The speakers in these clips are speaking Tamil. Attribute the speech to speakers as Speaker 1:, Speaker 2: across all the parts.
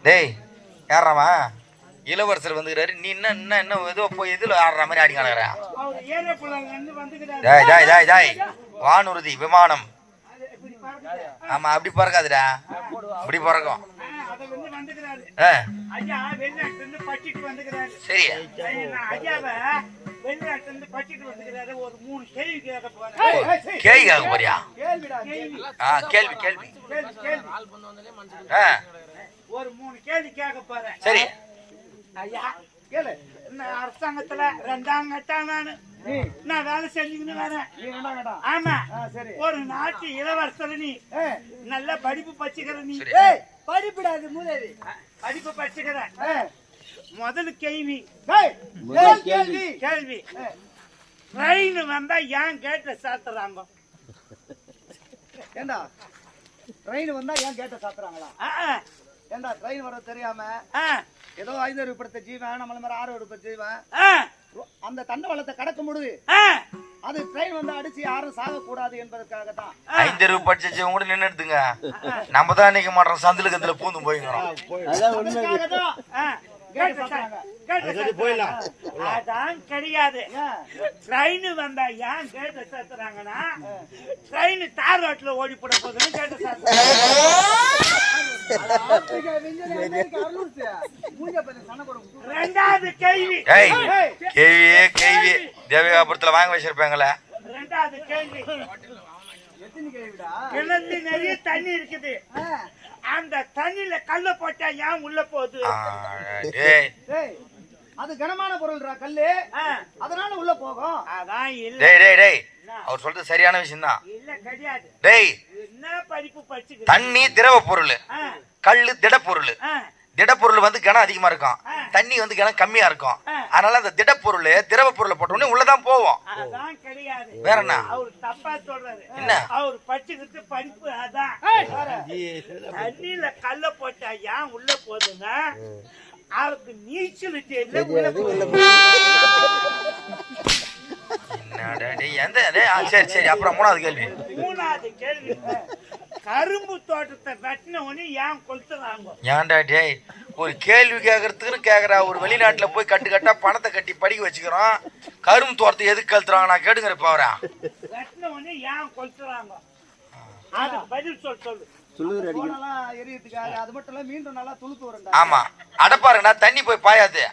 Speaker 1: டேய் யாராமா இளவரசர் வந்துக்கிறாரு, நீ என்ன ஏதோ போய் எதில் ஆடுற மாதிரி ஆடி காணுறா? டேய் டேய் டேய் டேய் வானூர்தி விமானம். ஆமா அப்படி பறக்காதுடா, இப்படி பறக்கும். சரி கேள்வி கேட்க போறியா? கேள்வி கேள்வி
Speaker 2: ஒரு 3 கேள்வி கேட்க போறேன்.
Speaker 1: சரி
Speaker 2: ஐயா கேளு. அரசாங்கத்துல 2ஆம் கட்டம் நான் வேலை செஞ்சுக்கின்னு வரேன். ஆமா ஒரு நாட்டு இளவரசர், நீ நல்ல படிப்பு பச்சுக்கிற, நீ படிப்பிடாது மூதேவி படிப்பு பச்சுக்கிற. முதல் கேள்வி கேள்வி கேள்வி ட்ரெயின் வந்தா ஏன் கேட்ட சாத்துறாங்க?
Speaker 3: ஏண்டா ட்ரெயின் வந்தா ஏன் கேட்ட சாத்துறாங்களா? ஏண்டா ட்ரெயின் வர தெரியாம ஏதோ 5 படுத்த ஜீவன் நம்மள மாதிரி 6 படுத்த ஜீவன் அந்த தண்டவாளத்தை கடக்க முடியுது. அது ட்ரெயின் வந்து அடிச்சு யாரும் சாக கூடாது என்பதற்காக தான்.
Speaker 1: 5 படிச்ச ஜீவன் கூட நின்று எடுத்துங்க. நம்ம தான் நிக்க மாட்டோம், சந்தில கத்துல பூந்து போய்க்கிறோம்.
Speaker 2: அதான் கிடையாது. ட்ரெயின் வந்தா ஏன் கேட்ட சாத்துறாங்கன்னா, ட்ரெயின் தார் ரோட்ல ஓடி போட போதுன்னு கேட்ட சாத்துறாங்க. ரெண்டாவது கேள்வி
Speaker 1: கேள்வி தேவகாபுரத்துல வாங்க வச்சிருப்பாங்களே.
Speaker 2: ரெண்டாவது கேள்வி, கிணத்து நிறைய தண்ணி இருக்குது, அந்த தண்ணியில கல்ல போட்டா ஏன் உள்ள போகுது?
Speaker 3: அது கனமான பொருள்ரா கல்லு, அதனால உள்ள போகும்.
Speaker 2: அதான் இல்ல.
Speaker 1: டேய் டேய் அவர் சொல்றது சரியான விஷயம் தான்.
Speaker 2: இல்ல கிடையாது.
Speaker 1: டேய்
Speaker 2: என்ன படிப்பு படிச்சு?
Speaker 1: தண்ணி திரவ பொருள், கல்லு திட பொருள். திடப்பொருள் வந்து கனம் அதிகமா இருக்கும், தண்ணி வந்து கனம் கம்மியா இருக்கும். அதனால அந்த திடப்பொருள் திரவ பொருளை போட்டோடனே உள்ளதான் போவோம்.
Speaker 2: அதான் கிடையாது.
Speaker 1: வேற என்ன?
Speaker 2: அவர் தப்பா சொல்றாரு.
Speaker 1: என்ன?
Speaker 2: அவர் படிச்சுக்கிட்டு படிப்பு அதான். தண்ணியில கல்ல போட்டா ஏன் உள்ள போகுதுன்னா, அவருக்கு நீச்சல் தெரியல.
Speaker 1: சரி சரி அப்புறம் மூணாவது கேள்வி.
Speaker 2: மூணாவது கேள்வி, கரும்பு தோட்டத்தை வெட்டின உடனே ஏன் கொளுத்துறாங்க?
Speaker 1: ஏன்டா டேய் ஒரு கேள்வி கேட்கறதுக்குன்னு கேக்குறா. ஒரு வெளிநாட்டுல போய் கட்டா பணத்தை கட்டி படிக்க வச்சுக்கிறோம், கரும்பு தோட்டத்தை எதுக்கு கழுத்துறாங்க? நான் கேட்டுக்கிற போறா.
Speaker 2: வெட்டின உடனே ஏன் கொளுத்துறாங்க? அது பதில் சொல்லு.
Speaker 1: ஆமா அடப்பாருங்கண்ணா, தண்ணி போய் பாயாது,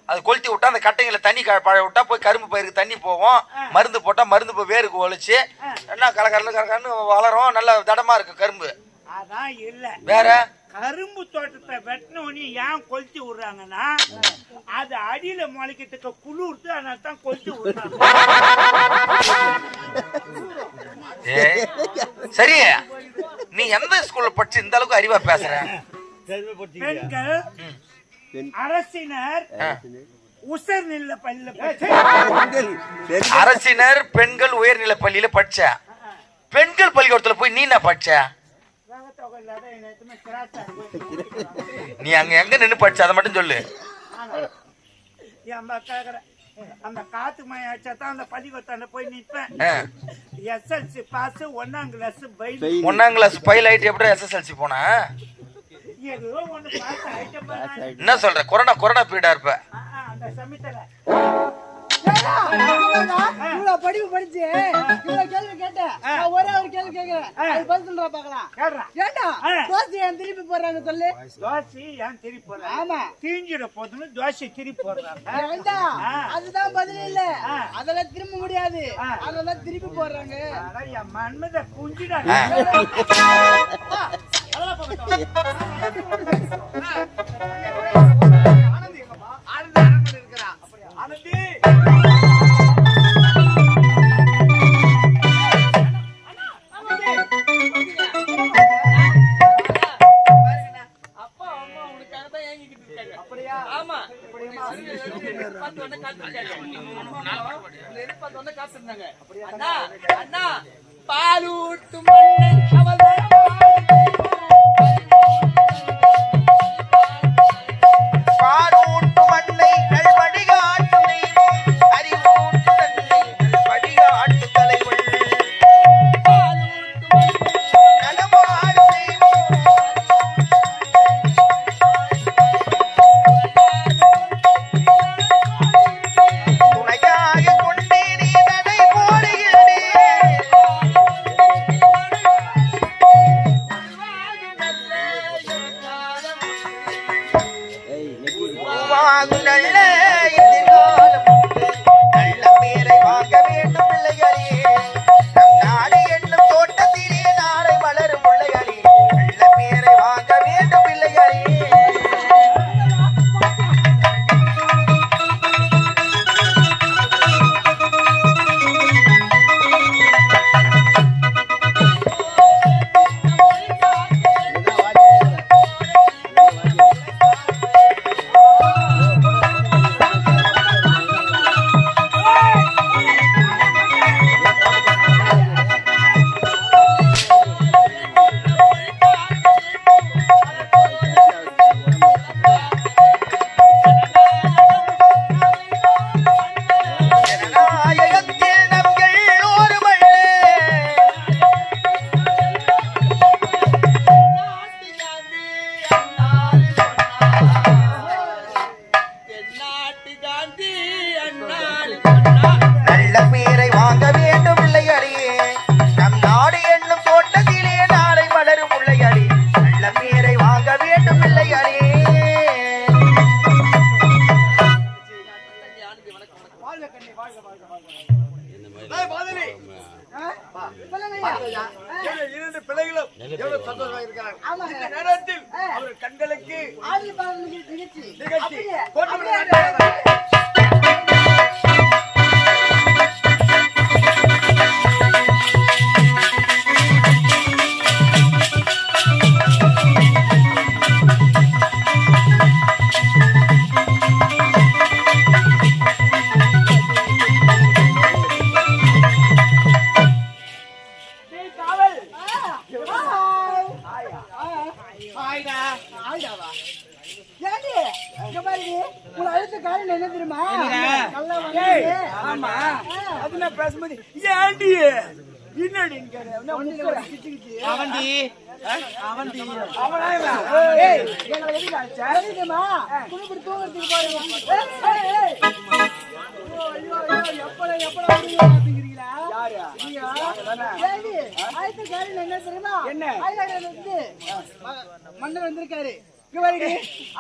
Speaker 1: அது கொளுத்தி விட்டா அந்த கட்டைங்களை தண்ணி பழ விட்டா போய் கரும்பு பயிருக்கு தண்ணி போவோம். மருந்து போட்டா மருந்து போய் வேருக்கு ஒழிச்சு என்ன கலக்கரன்னு வளரும், நல்ல தடமா இருக்கு கரும்பு.
Speaker 2: அதான் இல்ல.
Speaker 1: வேற
Speaker 2: கரும்பு தோட்டத்தை வெட்டின உடனே ஏன் கொளுத்தி விடுறாங்கன்னா, அது அடியில முளைக்கிறதுக்கு குளிர்த்து, அதனால தான் கொளுத்தி விடுறாங்க.
Speaker 1: சரி நீ எந்த ஸ்கூல்ல படிச்சு இந்த அளவுக்கு அறிவா பேசுற?
Speaker 2: பெண்கள் அரசினர் உயர்நிலை பள்ளியில,
Speaker 1: அரசினர் பெண்கள் உயர்நிலை பள்ளியில படிச்ச. பெண்கள் பள்ளிக்கூடத்துல போய் நீ என்ன படிச்ச?
Speaker 2: கிராஸ்
Speaker 1: நீ அங்க எங்க நின்னு படிச்ச அதை மட்டும் சொல்லு.
Speaker 2: ஏன்பா கேக்குற அந்த காத்து மழை அடிச்சாதான் அந்த பள்ளிக்கூடத்தாண்ட போய் நிற்பேன். எஸ்எல்சி பாஸ் 1ஆம் கிளாஸ் பைல்
Speaker 1: 1ஆம் கிளாஸ் பைல் ஆயிட்டு எப்படி SSLC போனா?
Speaker 2: ஏதோ ஒண்ணு பாஸ் ஆயிட்டப்பா.
Speaker 1: என்ன சொல்ற? கொரோனா பீரியடா இருப்ப.
Speaker 2: அந்த சமயத்துல
Speaker 3: இவ்வளவு படிப்பு படிச்சு இவ்வளவு கேள்வி கேட்டேன். நான் ஒரே ஒரு கேள்வி கேட்கிறேன், அது பதில் சொல்றா பாக்கலாம். ஏண்டா தோசை ஏன் திருப்பி போடுறாங்க சொல்லு?
Speaker 2: தோசை ஏன் திருப்பி போடுறாங்க?
Speaker 3: ஆமா,
Speaker 2: தீஞ்சிட போதுன்னு தோசை திருப்பி போடுறாங்க.
Speaker 3: ஏண்டா அதுதான் பதில் இல்ல, அதெல்லாம் திரும்ப முடியாது, அதெல்லாம் திருப்பி போடுறாங்க.
Speaker 2: என் மன்மத குஞ்சிடா.
Speaker 4: பாலூட்டு மண்ணை
Speaker 1: பாலூட்டு மண்ணை நல்வடிகாட்டு அறிவூட்டு தன்னை நல்வடிகாட்டு தலைவள் நலமாடு துணையாக கொண்டே நீ நடை போடுகிறே நல்ல எதிர்காலம் நல்ல பேரை வாங்க வேண்டும் பிள்ளைகளே. நம் நாடு என்னும் தோட்டத்திலே நாளை வளரும் பிள்ளைகளே. நல்ல பேரை வாங்க வேண்டும் பிள்ளைகளே. ஜனநாயகத்தில் நம் எல்லோரும் அல்ல. நல்ல பேரை வாங்க வேண்டும் பிள்ளைகளே. நம் நாடு என்னும் தோட்டத்திலே நாளை வளரும் பிள்ளைகளே. நல்ல பேரை வாங்க வேண்டும் பிள்ளைகளே.
Speaker 3: இரண்டு பிள்ளைகளும் எவ்வளவு சந்தோஷமா இருக்கிறாங்க. இந்த நேரத்தில் அவர் கண்களுக்கு நிகழ்ச்சி போட்டு விடுகிறார்கள். என்ன தெரியுமா?
Speaker 2: ஆமா அதுல பேசும்போது ஏண்டி அவன்டி அவன்டி அவனா
Speaker 3: மன்னர் வந்திருக்காரு.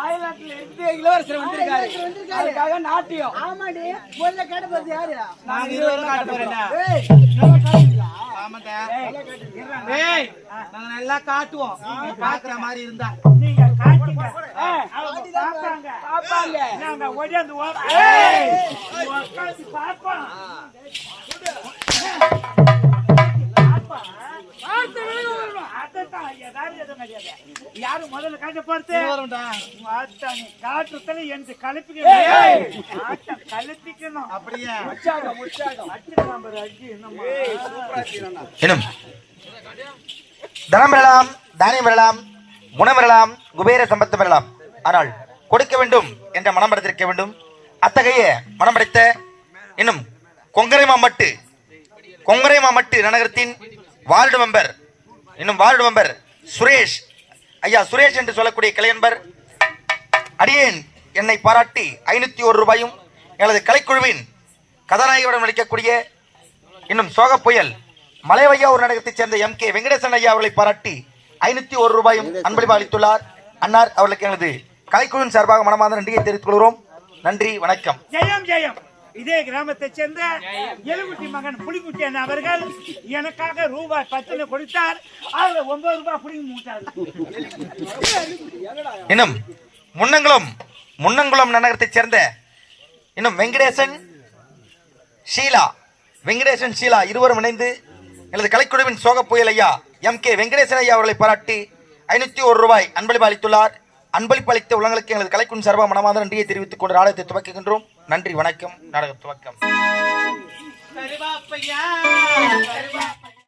Speaker 2: அயல்நாட்டுல இருந்து இளவரசர் வந்திருக்காரு. அதுக்காக நாட்டியம்.
Speaker 3: ஆமாடி, முதல்ல கேட்ட போறது யாரு?
Speaker 2: நான் இருவரும் காட்ட போறேன். நாங்க நல்லா காட்டுவோம். பாக்குற மாதிரி இருந்தா நீங்க காட்டுங்க. பாப்பாங்க நாங்க ஓடியாந்து பாப்போம். யாரும் முதல்ல காட்ட போறது காட்டுறதுல எனக்கு கலப்பிக்கணும். அப்படியே
Speaker 1: தனம் பெறலாம், தானியம் பெறலாம், குணம் பெறலாம், குபேர சம்பத்து பெறலாம். ஆனால் கொடுக்க வேண்டும் என்ற மனம் படுத்திருக்க வேண்டும். அத்தகைய மனம் படைத்த இன்னும் கொங்கரை மாமட்டு நகரத்தின் வார்டு மெம்பர் சுரேஷ் ஐயா சுரேஷ் என்று சொல்லக்கூடிய கிளையன்பர் அடியேன் என்னை பாராட்டி 501 ரூபாயும் எனது கலைக்குழுவின் கதாநாயகியுடன் நடிக்கக்கூடிய இன்னும் சோக புயல் மலைவையா ஒரு நாடகத்தைச் சேர்ந்த MK வெங்கடேசன் ஐயா அவர்களை பாராட்டி 501 ரூபாயும் அன்பளிப்பாக அளித்துள்ளார். அன்னார் அவர்களுக்கு எனது கலைக்குழுவின் சார்பாக மனமார்ந்த நன்றியை தெரிவித்துக் கொள்கிறோம். நன்றி, வணக்கம்.
Speaker 2: ஜெயம் ஜெயம். இதே கிராமத்தை சேர்ந்த எலுகுட்டி மகன் புலிக்குட்டி அண்ணா அவர்கள் எனக்காக ரூபாய் 10 கொடுத்தார். அதுல 9 ரூபாய் புடிங்கி மூட்டாரு.
Speaker 1: இன்னும் முன்னங்குளம் நகரத்தைச் சேர்ந்த இன்னும் வெங்கடேசன் ஷீலா இருவரும் இணைந்து எனது கலைக்குழுவின் சோக புயல் ஐயா MK வெங்கடேசன் ஐயா அவர்களை பாராட்டி 501 ரூபாய் அன்பளிப்பு அளித்துள்ளார். அன்பளிப்பு அளித்த உள்ளங்களுக்கு எங்களது கலைக்குழு சார்பாக மனமார்ந்த நன்றியை தெரிவித்துக் கொண்டு நாடகத்தை துவக்குகின்றோம். நன்றி, வணக்கம். நாடக துவக்கம்.